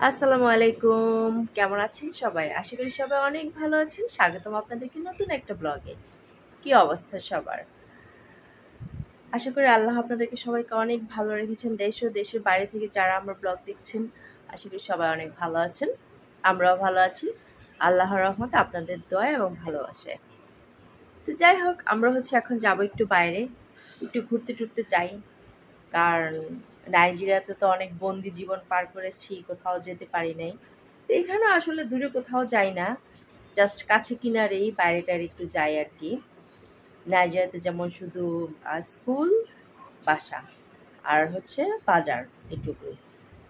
আসসালামু আলাইকুম, কেমন আছেন সবাই? আশা করি সবাই অনেক ভালো আছেন। স্বাগতম আপনাদেরকে নতুন একটা ব্লগে। কি অবস্থা সবার? আশা করি আল্লাহ আপনাদেরকে সবাইকে অনেক ভালো রেখেছেন। দেশ ও দেশের বাইরে থেকে যারা আমার ব্লগ দেখছেন, আশা করি সবাই অনেক ভালো আছেন। আমরাও ভালো আছি, আল্লাহর রহমতে, আপনাদের দয়া এবং ভালোবাসায়। তো যাই হোক, আমরা এখন যাব একটু বাইরে, একটু ঘুরতে টুরতে যাই। কারণ নাইজেরিয়াতে তো অনেক বন্দি জীবন পার করেছি, কোথাও যেতে পারি নাই। তো এখানে আসলে দূরে কোথাও যাই না, জাস্ট কাছে কিনারেই বাইরে টাইরে একটু যাই আর কি। নাইজেরিয়াতে যেমন শুধু স্কুল, বাসা আর বাজার, এটুকু।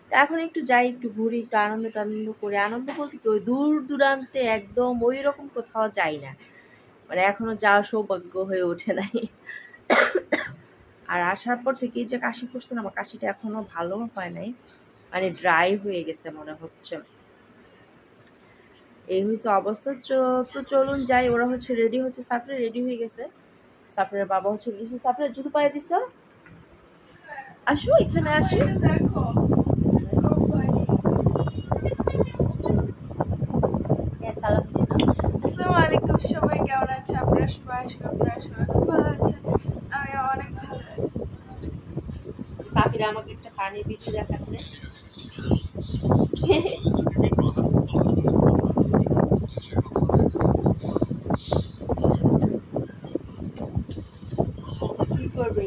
তা এখন একটু যাই, একটু ঘুরি, একটু আনন্দ টানন্দ করে। আনন্দ বলতে কি, ওই দূর দূরান্তে একদম ওই রকম কোথাও যাই না, মানে এখনো যাওয়ার সৌভাগ্য হয়ে ওঠে নাই। আর আসার পর থেকেই যে কাশি করছে না, আমার কাশিটা এখনো ভালো হয় নাই, মানে ড্রাই হয়ে গেছে মনে হচ্ছে। এই হয়েছে অবস্থা। তো চলুন যাই। ওরা রেডি হচ্ছে, সাফরে রেডি হয়ে গেছে। সাফরের বাবা বলেছে, সাফরের জুতো পায়ে দিছ, আসো এখানে আসো। আসসালামু আলাইকুম, সবাই কেমন আছে? আপনারা সবাই খুব ভালো আছেন, আমি অনেক ভালো আছি। সাফিরা আমাকে একটা পানি ভিডিও দেখাচ্ছে। কি করবে?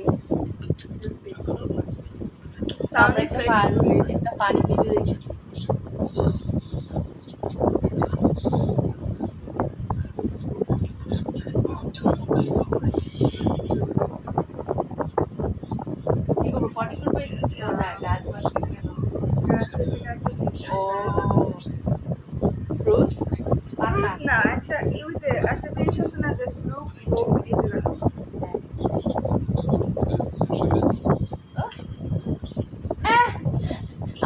আমরা একটা পানি ভিডিও দেখেছি। কি করবো? পটি করবো? না, গাছ মাসে কেন? ও ফ্রুটস না, একটা একটা জিনিস আছে না, যে ফ্লুক এই যে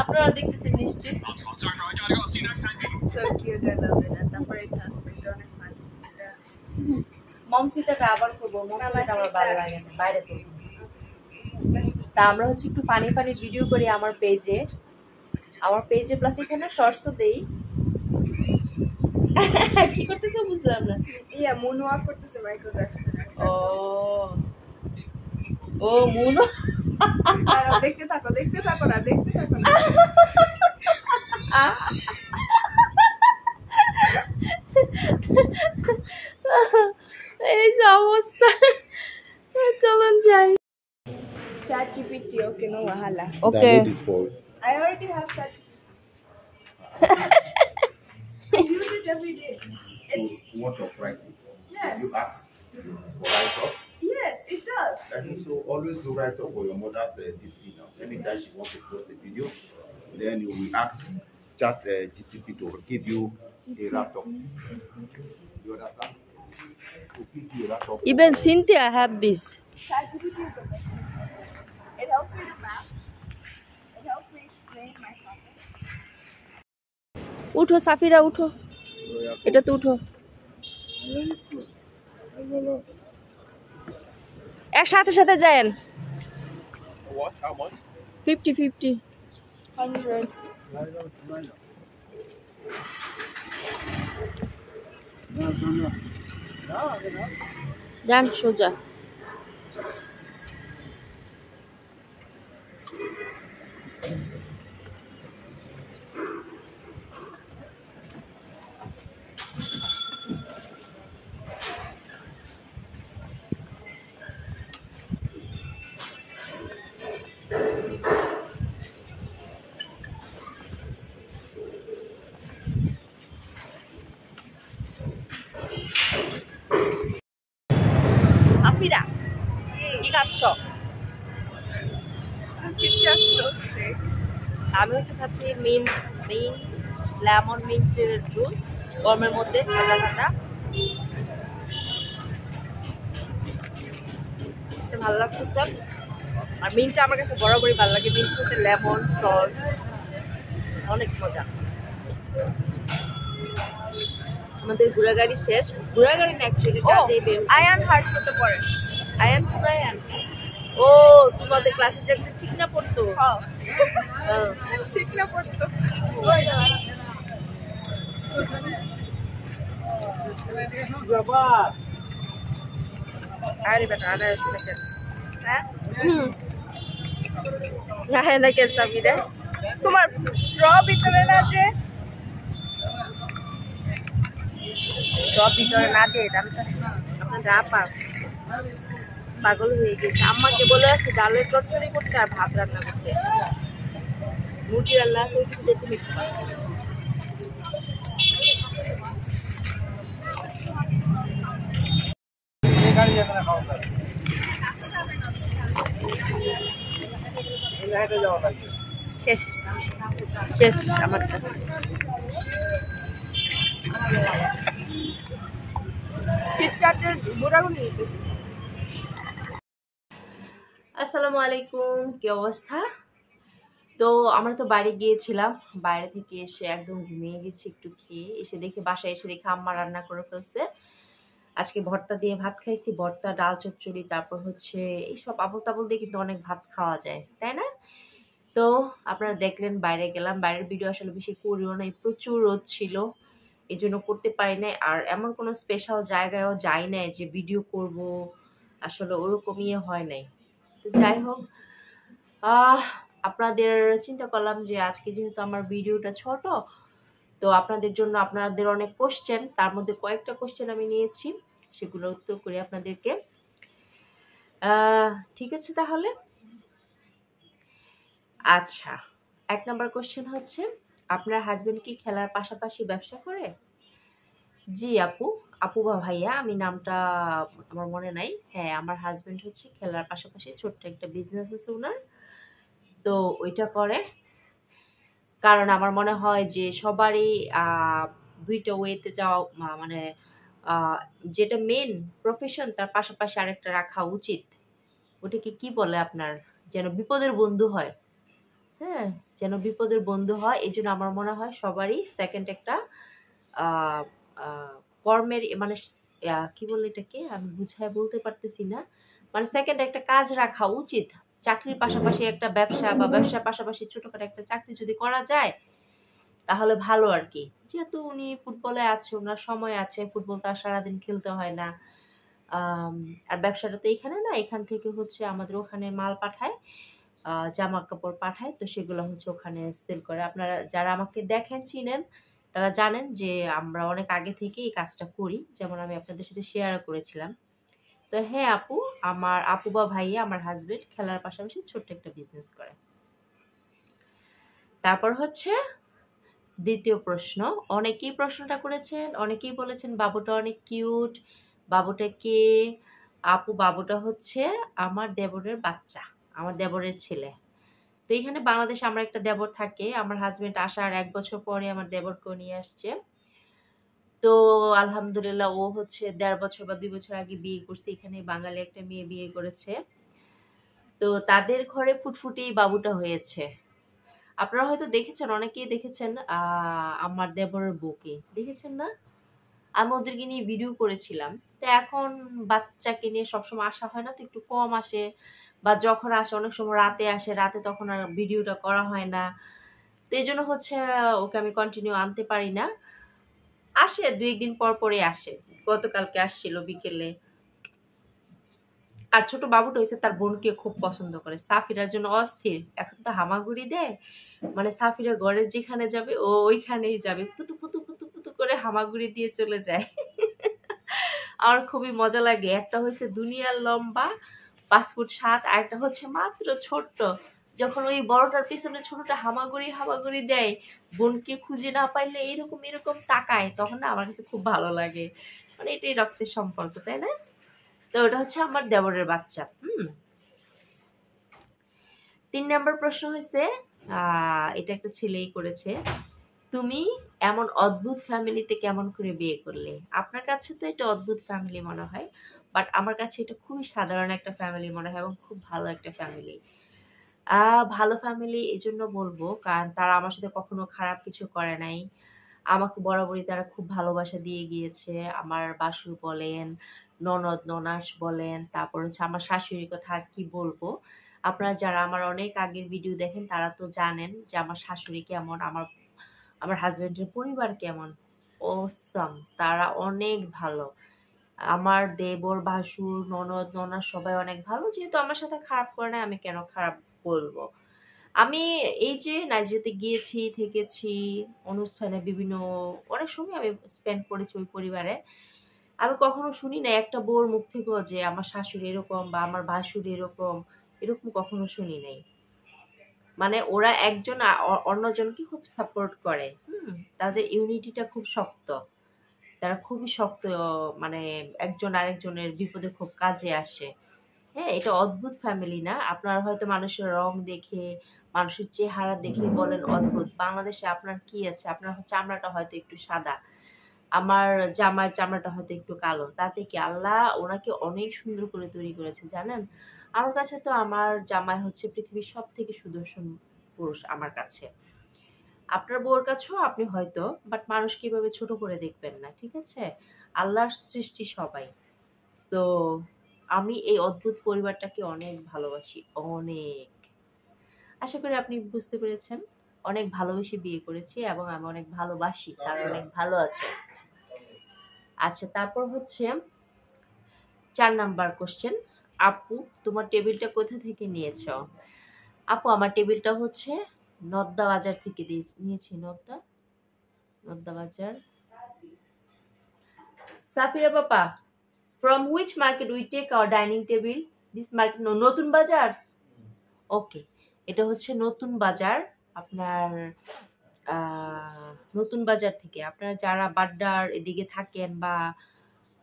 আপনারা দেখতেছেন নিশ্চয়ই। সো কিউট, আই লাভ ইট। তারপরে এটা আছে, এটা অনেক ফানি। মমসিটাকে আবার করবো, মমসিটা আমার ভালো লাগে না, বাইরে করবো। তা আমরা একটু ফানি ফানি ভিডিও করি আমার পেজে প্লাস এখানে শর্টসও দেই। কি করতেছো বুঝলাম না। মুনওয়াক করতেছে মাইকেল জ্যাকসন। ও মুনো, দেখতে থাকো না। এই যে অবস্থা। চলুন যাই। ChatGPT, okay, no wahala. Okay. Download it for I already have ChatGPT. I use it every day. It's what of writing. yes. You ask for write-up. Yes, it does. I think so. Always do write-up for your mother's this thing now. Anytime she wants to post a video, then you will ask GPT to give you a write-up. You understand? To give you a write-up. Even Cynthia have this. ChatGPT is the best. It helps me to map. It helps me explain my topic. উঠো সাফিরা, উঠো, এটা তো উঠো। একসাথে সাথে যায়েন। What? How much? 50-50 100. যান সোজা। আফিরা, কি খাচ্ছ? আমি খাচ্ছি মিন্ট লেমন মিন্টের জুস, গরমের মধ্যে ঠান্ডা ঠান্ডা। ভালো লাগতেছে। আর মিন্টটা আমার কাছে বরাবরই ভালো লাগে। মিন্ট হচ্ছে লেমন সল্ট, অনেক মজা। আমাদের ঘোরাগাড়ি শেষ। ঘোরাগাড়ি না, অ্যাকচুয়ালি কাজেই বের। আয়ান হার্ট করতে পারে। আয়ান, ও তোমাদের ক্লাসে যেতে ঠিক না পড়তো? ঠিক না পড়তো। আরে বেটা আনারস খেতে হ্যাঁ না কেন চাবি রে তোমার ভিতরে না যে সব ভিতরে না দিয়ে আমি তো আপনার যা পাগল হয়ে গেছে। আম্মাকে বলে আসছি ডালের চচ্চড়ি করতে আর ভাত রান্না করতে, মুরগি রান্না আছে কিছু দেখতে নিতে পারবো। শেষ শেষ আমারটা। চিটচাটের গোড়াগুলি আসসালামু আলাইকুম, কি অবস্থা? তো আমরা তো বাইরে গিয়েছিলাম, বাইরে থেকে এসে একদম ঘুমিয়ে গেছি, একটু খেয়ে এসে দেখি বাসায় এসে দেখি আম্মা রান্না করে ফেলছে। আজকে ভর্তা দিয়ে ভাত খাইছি, ভর্তা, ডাল চচ্চড়ি, তারপর হচ্ছে এইসব আবল তাবল দিয়ে কিন্তু অনেক ভাত খাওয়া যায়, তাই না? তো আপনারা দেখলেন বাইরে গেলাম, বাইরের ভিডিও আসলে বেশি করিও নাই, প্রচুর রোদ ছিল, এই জন্য করতে পারি নাই। আর এমন কোনো স্পেশাল জায়গায়ও যাই নাই যে ভিডিও করব, আসলে ওরকমই হয় নাই। তো যাই হোক, আপনাদের চিন্তা করলাম যে আজকে যেহেতু আমার ভিডিওটা ছোট, তো আপনাদের জন্য আপনাদের অনেক কোশ্চেন, তার মধ্যে কয়েকটা কোশ্চেন আমি নিয়েছি, সেগুলো উত্তর করি আপনাদেরকে। ঠিক আছে তাহলে। আচ্ছা, 1 নম্বর কোশ্চেন হচ্ছে, আপনার হাজবেন্ড কি খেলার পাশাপাশি ব্যবসা করে? জি আপু, আপু বা ভাইয়া, আমি নামটা আমার মনে নাই। হ্যাঁ, আমার হাজবেন্ড হচ্ছে খেলার পাশাপাশি ছোট্ট একটা বিজনেস আছে ওনার, তো ওইটা করে। কারণ আমার মনে হয় যে সবারই দুইটা ওয়েতে যাওয়া মানে যেটা মেন প্রফেশন তার পাশাপাশি আরেকটা রাখা উচিত। ওটাকে কি বলে আপনার, যেন বিপদের বন্ধু হয়। হ্যাঁ, যেন বিপদের বন্ধু হয়, এই জন্য আমার মনে হয় সবারই সেকেন্ড একটা আহ, আহ, কর্মের মানে কি বলে এটাকে আমি বুঝায় বলতে পারতেছি না, মানে সেকেন্ড একটা কাজ রাখা উচিত। চাকরির পাশাপাশি একটা ব্যবসা বা ব্যবসার পাশাপাশি ছোটখাটো একটা চাকরি যদি করা যায় তাহলে ভালো আর কি। যেহেতু উনি ফুটবলে আছে, ওনার সময় আছে, ফুটবল তো আর সারাদিন খেলতে হয় না। আর ব্যবসাটা তো এখানে না, এখান থেকে হচ্ছে আমাদের ওখানে মাল পাঠায়, জামা কাপড় পাঠায়, তো সেগুলো হচ্ছে ওখানে সেল করে। আপনারা যারা আমাকে দেখেন চিনেন তারা জানেন যে আমরা অনেক আগে থেকে এই কাজটা করি, যেমন আমি আপনাদের সাথে শেয়ার করেছিলাম। তো হ্যাঁ আপু, আমার আপু বা ভাইয়া, আমার হাজবেন্ড খেলার পাশাপাশি ছোট্ট একটা বিজনেস করে। তারপর হচ্ছে দ্বিতীয় প্রশ্ন, অনেকেই প্রশ্নটা করেছেন, অনেকেই বলেছেন বাবুটা অনেক কিউট, বাবুটা কে? আপু, বাবুটা হচ্ছে আমার দেবরের বাচ্চা, আমার দেবরের ছেলে। তো এখানে বাংলাদেশে আমার একটা দেবর থাকে, আমার হাজবেন্ড আসার 1 বছর পরে আমার দেবরকেও নিয়ে আসছে। তো আলহামদুলিল্লাহ, ও হচ্ছে 1.5 বছর বা 2 বছর আগে বিয়ে করছে, এখানে বাঙালি একটা মেয়ে বিয়ে করেছে। তো তাদের ঘরে ফুটফুটি বাবুটা হয়েছে। আপনারা হয়তো দেখেছেন, অনেকেই দেখেছেন, আমার দেবরের বউকে দেখেছেন না? আমি ওদেরকে নিয়ে ভিডিও করেছিলাম। তো এখন বাচ্চাকে নিয়ে সবসময় আসা হয় না, তো একটু কম আসে, বা যখন আসে অনেক সময় রাতে আসে, রাতে তখন আর ভিডিওটা করা হয় না। তো এই জন্য হচ্ছে ওকে আমি কন্টিনিউ আনতে পারি না। আসে 2-1 দিন পর পরে আসে, গতকালকে আসছিল বিকেলে। আর ছোট বাবুটা হয়েছে তার বোনকে খুব পছন্দ করে, সাফিরার জন্য অস্থির। এখন তো হামাগুড়ি দেয়, মানে সাফিরা ঘরের যেখানে যাবে ও ওইখানেই যাবে, পুতু পুতু পুতু পুতু করে হামাগুড়ি দিয়ে চলে যায়। আমার খুবই মজা লাগে। একটা হয়েছে দুনিয়ার লম্বা 5 ফুট 7, আর একটা হচ্ছে মাত্র ছোট্ট। যখন ওই বড়টার পিছনে ছোটটা হামাগুড়ি হামাগুড়ি দেয়, বোনকে খুঁজে না পাইলে এরকম এরকম তাকায়, তখন না আমার কাছে খুব ভালো লাগে। মানে এটাই রক্তের সম্পর্ক, তাই না? তো ওটা হচ্ছে আমার দেবরের বাচ্চা। 3 নম্বর প্রশ্ন হয়েছে, এটা একটা ছেলেই করেছে, তুমি এমন অদ্ভুত ফ্যামিলিতে কেমন করে বিয়ে করলে? আপনার কাছে তো এটা অদ্ভুত ফ্যামিলি মনে হয়, বাট আমার কাছে এটা খুবই সাধারণ একটা ফ্যামিলি মনে হয়, এবং খুব ভালো একটা ফ্যামিলি। ভালো ফ্যামিলি এই জন্য বলবো কারণ তারা আমার সাথে কখনো খারাপ কিছু করে নাই। আমাকে বরাবরই তারা খুব ভালোবাসা দিয়ে গিয়েছে। আমার বাসুর বলেন, ননদ ননাস বলেন, তারপর হচ্ছে আমার শাশুড়ির কথা আর কি বলবো। আপনারা যারা আমার অনেক আগের ভিডিও দেখেন তারা তো জানেন যে আমার শাশুড়ি কেমন, আমার আমার হাজবেন্ডের পরিবার কেমন। অসাম, তারা অনেক ভালো। আমার দেবর, ভাসুর, ননদ, ননা সবাই অনেক ভালো। যেহেতু আমার সাথে খারাপ করে না, আমি কেন খারাপ বলবো। আমি এই যে নাইজেরিয়াতে গিয়েছি, থেকেছি, অনুষ্ঠানে বিভিন্ন অনেক সময় আমি স্পেন্ড করেছি ওই পরিবারে। আমি কখনো শুনি না একটা বউর মুখ থেকেও যে আমার শাশুড়ি এরকম বা আমার ভাসুর এরকম, এরকম কখনো শুনি নাই। মানে ওরা একজন অন্যজনকে খুব সাপোর্ট করে। তাদের ইউনিটিটা খুব শক্ত। তারা খুবই শক্ত, মানে একজন আরেকজনের বিপদে খুব কাজে আসে। হ্যাঁ, এটা অদ্ভুত ফ্যামিলি না? আপনারা হয়তো মানুষের রং দেখে, মানুষের চেহারা দেখে বলেন অদ্ভুত। বাংলাদেশে আপনার কি আছে? আপনার চামড়াটা হয়তো একটু সাদা, আমার জামার চামড়াটা হয়তো একটু কালো। তাতে কি আল্লাহ ওনাকে অনেক সুন্দর করে তৈরি করেছে জানেন? আমার কাছে তো আমার জামাই হচ্ছে পৃথিবীর সবথেকে সুদর্শন পুরুষ আমার কাছে। আপনার বউর কাছেও আপনি হয়তো, বাট মানুষকে এভাবে ছোট করে দেখবেন না, ঠিক আছে? আল্লাহর সৃষ্টি সবাই। সো আমি এই অদ্ভুত পরিবারটাকে অনেক ভালোবাসি, অনেক। আশা করি আপনি বুঝতে পেরেছেন। অনেক ভালোবেসে বিয়ে করেছি এবং আমি অনেক ভালোবাসি, তারা অনেক ভালো আছে। আচ্ছা, তারপর হচ্ছে 4 নাম্বার কোশ্চেন। আপু, তোমার টেবিলটা কোথা থেকে নিয়েছ? আপু, আমার টেবিলটা হচ্ছে নদ্দা বাজার থেকে নিয়েছি। নদ্দা বাজার। সাফিরা পাপা, from which market we take our dining table? This market, no, নতুন বাজার। ওকে, এটা হচ্ছে নতুন বাজার। আপনার নতুন বাজার থেকে, আপনারা যারা বাড্ডার এদিকে থাকেন বা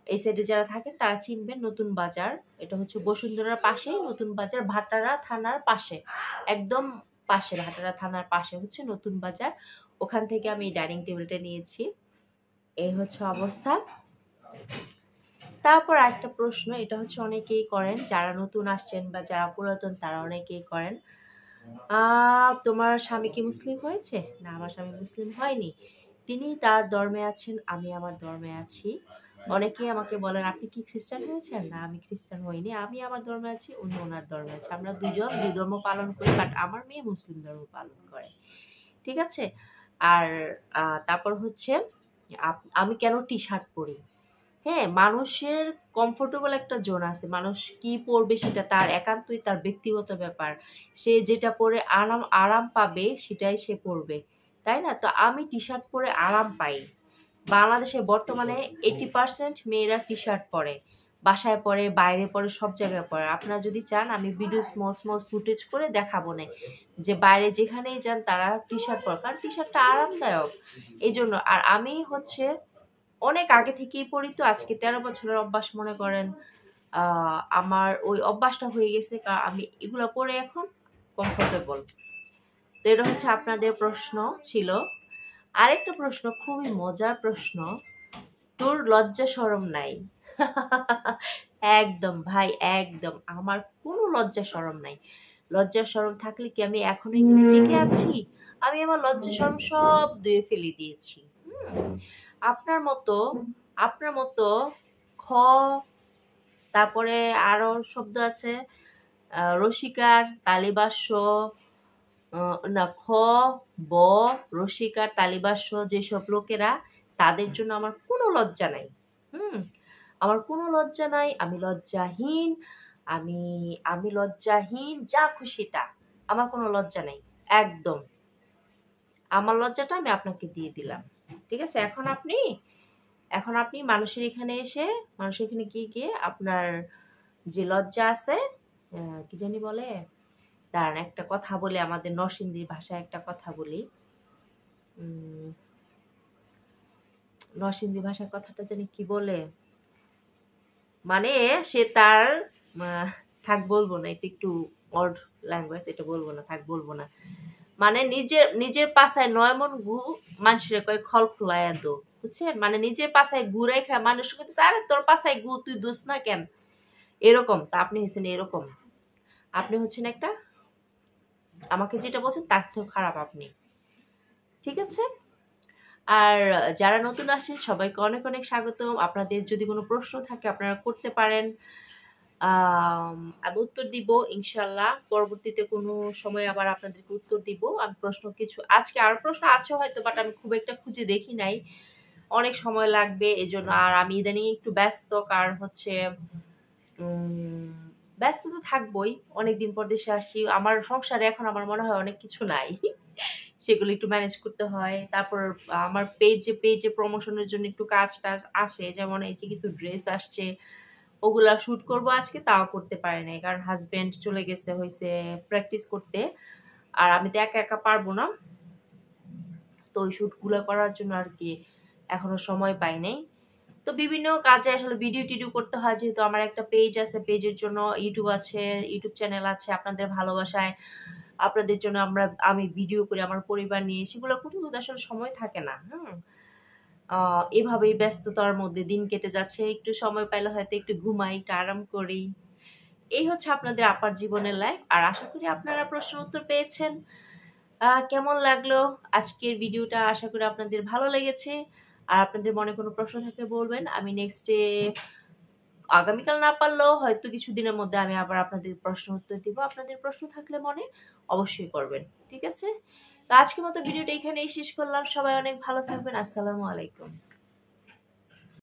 এই সাইডে যারা থাকেন তারা চিনবেন নতুন বাজার। এটা হচ্ছে বসুন্ধরার পাশেই নতুন বাজার, ভাটারা থানার পাশে, একদম পাশে, ভাটারা থানার পাশে হচ্ছে নতুন বাজার। ওখান থেকে আমি ডাইনিং টেবিলটা নিয়েছি। এই হচ্ছে অবস্থা। তারপর একটা প্রশ্ন, এটা হচ্ছে অনেকেই করেন, যারা নতুন আসছেন বা যারা পুরাতন তারা অনেকেই করেন। তোমার স্বামী কি মুসলিম হয়েছে? না, আমার স্বামী মুসলিম হয়নি। তিনি তার ধর্মে আছেন, আমি আমার ধর্মে আছি। অনেকেই আমাকে বলেন, আপনি কি খ্রিস্টান হয়েছেন? না, আমি খ্রিস্টান হইনি। আমি আমার ধর্মে আছি, উনি ওনার ধর্মে আছে। আমরা দুজন দুই ধর্ম পালন করি, বাট আমার মেয়ে মুসলিম ধর্ম পালন করে। ঠিক আছে? আর তারপর হচ্ছে আমি কেন টি শার্ট পরি? হ্যাঁ, মানুষের কমফোর্টেবল একটা জোন আছে। মানুষ কি পরবে সেটা তার একান্তই তার ব্যক্তিগত ব্যাপার। সে যেটা পরে আরাম আরাম পাবে সেটাই সে পরবে, তাই না? তো আমি টি শার্ট পরে আরাম পাই। বাংলাদেশে বর্তমানে 80% মেয়েরা টি শার্ট পরে, বাসায় পরে, বাইরে পরে, সব জায়গায় পরে। আপনারা যদি চান আমি ভিডিও স্মল ফুটেজ করে দেখাবো না যে বাইরে যেখানেই যান তারা টি শার্ট পরে, কারণ টি শার্টটা আরামদায়ক এই জন্য। আর আমি হচ্ছে অনেক আগে থেকেই পড়ি, তো আজকে 13 বছরের অভ্যাস মনে করেন। আমার ওই অভ্যাসটা হয়ে গেছে, কারণ আমি এগুলো পরে এখন কমফোর্টেবল। তো এটা হচ্ছে আপনাদের প্রশ্ন ছিল। আরেকটা প্রশ্ন, খুবই মজার প্রশ্ন, তোর লজ্জা শরম নাই? একদম ভাই, একদম আমার কোনো লজ্জা শরম নাই। লজ্জা শরম থাকলে কি আমি এখনো এখানে টিকে আছি? আমি আমার লজ্জা শরম সব ধুয়ে ফেলে দিয়েছি। আপনার মতো খ, তারপরে আরো শব্দ আছে, রসিকার, তালিবাস্য, না খ, ব, রসিকার, তালিবাস্য যেসব লোকেরা, তাদের জন্য আমার কোনো লজ্জা নাই। আমার কোনো লজ্জা নাই। আমি লজ্জাহীন। আমি আমি লজ্জাহীন, যা খুশি তা। আমার কোনো লজ্জা নাই, একদম। আমার লজ্জাটা আমি আপনাকে দিয়ে দিলাম, ঠিক আছে? এখন আপনি মানুষের এখানে এসে, মানুষের এখানে গিয়ে আপনার যে লজ্জা আছে, কি জানি বলে, দাঁড়ান একটা কথা বলি, আমাদের নরসিংদীর ভাষায় একটা কথা বলি। নরসিংদী ভাষার কথাটা জানি কি বলে, মানে সে তার থাক বলবো না, এটা একটু অড ল্যাঙ্গুয়েজ, এটা বলবো না, থাক বলবো না। মানে নিজের পাশায় 9 মণ গু মানুষের কয় খল খুলাইয়া দো, বুঝছেন? মানে নিজের পাশায় গু রেখা মানুষ কইতেছে, আরে তোর পাশায় গু, তুই দোষ না কেন, এরকম। তা আপনি হচ্ছেন এরকম, আপনি হচ্ছেন একটা, আমাকে যেটা বলছেন তার থেকেও খারাপ আপনি, ঠিক আছে? আর যারা নতুন আসছেন সবাইকে অনেক অনেক স্বাগতম। আপনাদের যদি কোনো প্রশ্ন থাকে আপনারা করতে পারেন। আমি উত্তর দিব ইনশাল্লাহ। পরবর্তীতে কোনো সময় আবার আপনাদেরকে উত্তর দিব। আমি প্রশ্ন কিছু আজকে আরো প্রশ্ন আছে হয়তো, বাট আমি খুব একটা খুঁজে দেখি নাই, অনেক সময় লাগবে এজন্য। আর আমি ইদানিং একটু ব্যস্ত, কারণ হচ্ছে ব্যস্ত তো থাকবোই, অনেকদিন পর দেশে আসি। আমার সংসারে এখন আমার মনে হয় অনেক কিছু নাই, সেগুলো একটু ম্যানেজ করতে হয়। তারপর আমার পেজে প্রমোশনের জন্য একটু কাজ টাজ আসে, যেমন এই যে কিছু ড্রেস আসছে, ওগুলা শুট করব আজকে, তাও করতে পারি নাই, কারণ হাজবেন্ড চলে গেছে হয়েছে প্র্যাকটিস করতে, আর আমি তো একা একা পারবো না। তো ওই শুটগুলো করার জন্য আর কি এখনো সময় পাই নাই। তো বিভিন্ন কাজে আসলে ভিডিও টিডিও করতে হয়, যেহেতু আমার একটা পেজ আছে, পেজের জন্য ইউটিউব আছে, ইউটিউব চ্যানেল আছে। আপনাদের ভালোবাসায়, আপনাদের জন্য আমি ভিডিও করি আমার পরিবার নিয়ে, সেগুলো করতে করতে আসলে সময় থাকে না। এভাবেই ব্যস্ততার মধ্যে দিন কেটে যাচ্ছে। একটু সময় পাইলে হয়তো একটু ঘুমাই, একটু আরাম করি। এই হচ্ছে আপনাদের আপার জীবনের লাইফ। আর আশা করি আপনারা প্রশ্ন উত্তর পেয়েছেন। কেমন লাগলো আজকের ভিডিওটা? আশা করি আপনাদের ভালো লেগেছে। আর আপনাদের মনে কোনো প্রশ্ন থাকলে বলবেন, আমি নেক্সটে আগামীকাল না পারলেও হয়তো কিছুদিনের মধ্যে আমি আবার আপনাদের প্রশ্ন উত্তর দিব। আপনাদের প্রশ্ন থাকলে মনে অবশ্যই করবেন, ঠিক আছে? তো আজকের মতো ভিডিওটা এখানেই শেষ করলাম। সবাই অনেক ভালো থাকবেন। আসসালামু আলাইকুম।